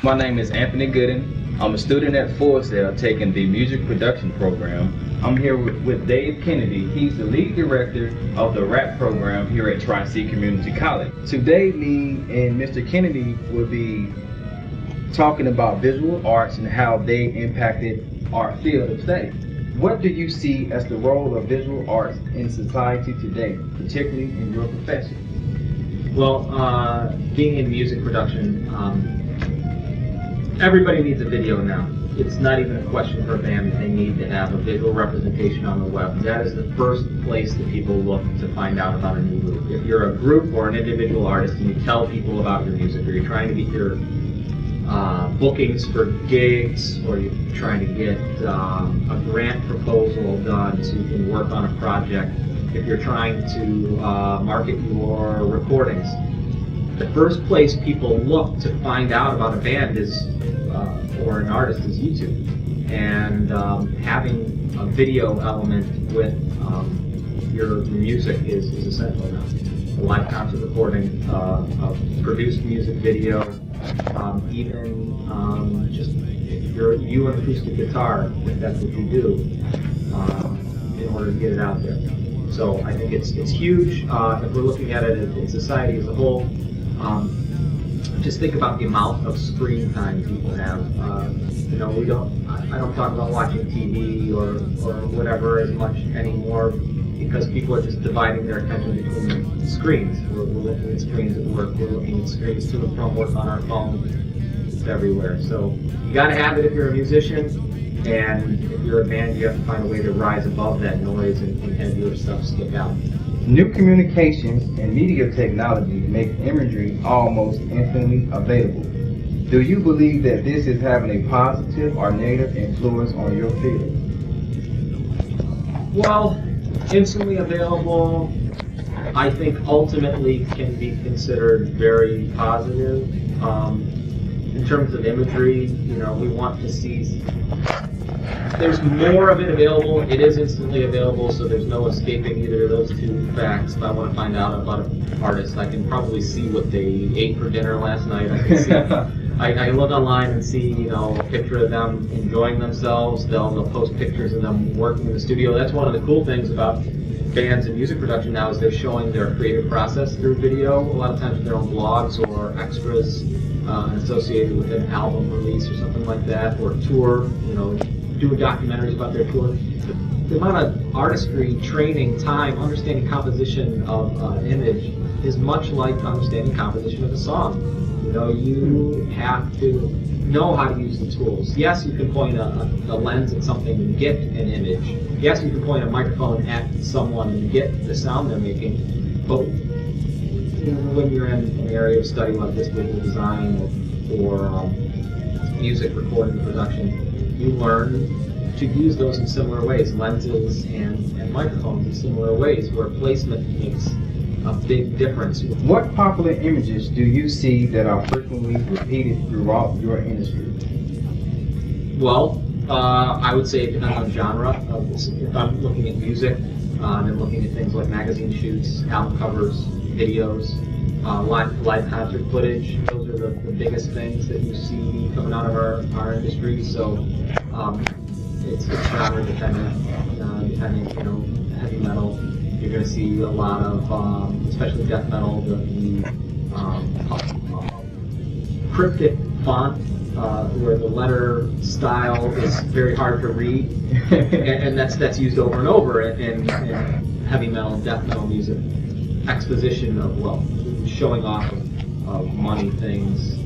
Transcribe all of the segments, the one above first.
My name is Anthony Gooden. I'm a student at Forcell taking the music production program. I'm here with Dave Kennedy. He's the lead director of the rap program here at Tri-C Community College. Today, me and Mr. Kennedy will be talking about visual arts and how they impacted our field of study. What do you see as the role of visual arts in society today, particularly in your profession? Well, being in music production, everybody needs a video now. It's not even a question for a band that they need to have a visual representation on the web. That is the first place that people look to find out about a new group. If you're a group or an individual artist and you tell people about your music, or you're trying to get your bookings for gigs, or you're trying to get a grant proposal done so you can work on a project, if you're trying to market your recordings, the first place people look to find out about a band is, or an artist, is YouTube. And having a video element with your music is essential now. A live concert recording, a produced music video, even just if you're an acoustic guitar, if that's what you do, in order to get it out there. So I think it's huge. If we're looking at it in society as a whole, just think about the amount of screen time people have. I don't talk about watching TV or whatever as much anymore, because people are just dividing their attention between screens. We're looking at screens at work, we're looking at screens to and from work on our phone. It's everywhere. So you got to have it if you're a musician, and if you're a band, you have to find a way to rise above that noise and have your stuff stick out. New communications and media technology make imagery almost instantly available. Do you believe that this is having a positive or negative influence on your field? Well, instantly available, I think ultimately can be considered very positive. In terms of imagery, we want to see there's more of it available. It is instantly available, so there's no escaping either of those two facts. If I want to find out about an artist, I can probably see what they ate for dinner last night. I can see. I look online and see, a picture of them enjoying themselves. They'll post pictures of them working in the studio. That's one of the cool things about bands and music production now, is they're showing their creative process through video. A lot of times with their own blogs or extras associated with an album release or something like that, or a tour. Doing documentaries about their tour. The amount of artistry, training, time, understanding composition of an image is much like understanding composition of a song. You have to know how to use the tools. Yes, you can point a lens at something and get an image. Yes, you can point a microphone at someone and get the sound they're making. But when you're in an area of study like this, visual design or music recording production, you learn to use those in similar ways, lenses and microphones in similar ways, where placement makes a big difference. What popular images do you see that are frequently repeated throughout your industry? Well, I would say it depends on genre. If I'm looking at music, I'm looking at things like magazine shoots, album covers, videos, live concert footage. Those are the biggest things that you see coming out of our industry. So it's genre dependent. Heavy metal, you're going to see a lot of, especially death metal, the cryptic font, where the letter style is very hard to read, and that's used over and over in heavy metal, death metal music. Exposition of wealth, showing off of money things,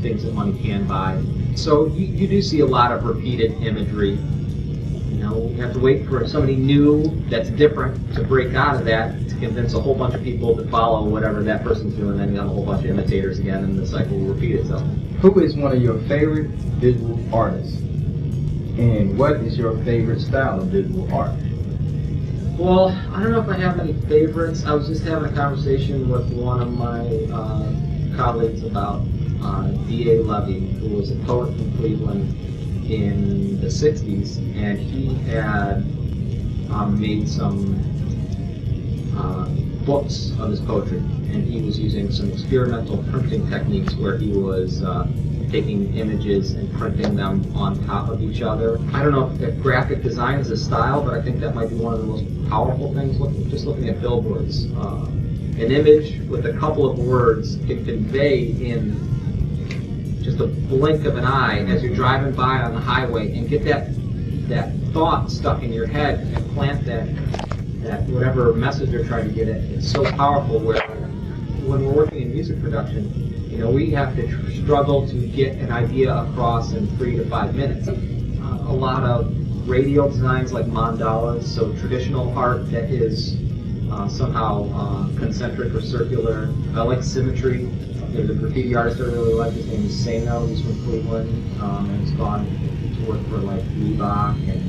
things that money can buy. So you do see a lot of repeated imagery. You have to wait for somebody new that's different to break out of that, to convince a whole bunch of people to follow whatever that person's doing, then you have a whole bunch of imitators again, and the cycle will repeat itself. Who is one of your favorite visual artists? And what is your favorite style of visual art? Well, I don't know if I have any favorites. I was just having a conversation with one of my colleagues about D.A. Levy, who was a poet from Cleveland in the 60s, and he had made some books of his poetry, and he was using some experimental printing techniques where he was taking images and printing them on top of each other. I don't know if graphic design is a style, but I think that might be one of the most powerful things. Just looking at billboards, an image with a couple of words can convey in just a blink of an eye as you're driving by on the highway, and get that thought stuck in your head and plant that whatever message you're trying to get at. It's so powerful. Where when we're working in music production, we have to struggle to get an idea across in 3 to 5 minutes. A lot of radial designs like mandalas, so traditional art that is somehow concentric or circular. I like symmetry. There's a graffiti artist I really like. His name is Sano. He's from Cleveland, and he's gone to work for like Reebok and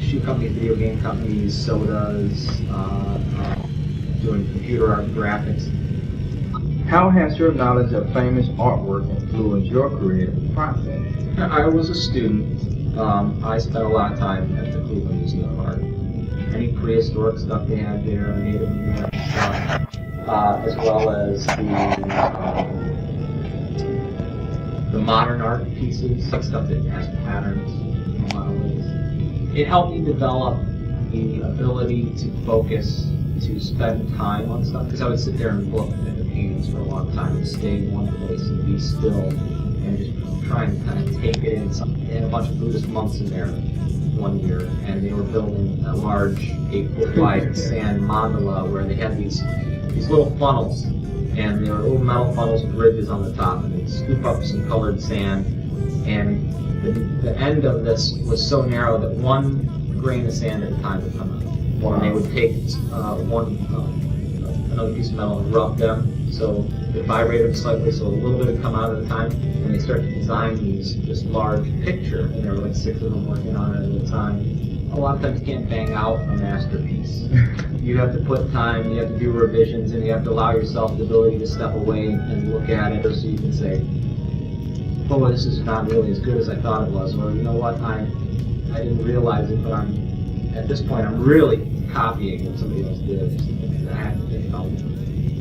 shoe companies, video game companies, sodas, doing computer art and graphics. How has your knowledge of famous artwork influenced your creative process? I was a student. I spent a lot of time at the Cleveland Museum of Art. Any prehistoric stuff they had there, Native American stuff, as well as the modern art pieces, stuff that has patterns in a lot of ways. It helped me develop the ability to focus, to spend time on stuff, because I would sit there and look at the paintings for a long time and stay in one place and be still and just try and kind of take it in. They had a bunch of Buddhist monks in there one year, and they were building a large 8-foot wide sand mandala where they had these little funnels, and they were little metal funnels with ridges on the top, and they'd scoop up some colored sand, and the end of this was so narrow that one grain of sand at a time would come out. And they would take another piece of metal and rub them so it vibrated slightly, so a little bit would come out at a time. And they started to design this large picture, and there were like 6 of them working on it at a time. A lot of times you can't bang out a masterpiece. You have to put time, you have to do revisions, and you have to allow yourself the ability to step away and look at it, so you can say, oh, this is not really as good as I thought it was, or you know what, I didn't realize it, but at this point I'm really copying what somebody else did. I have to think about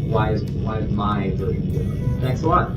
why is my version different. Thanks a lot.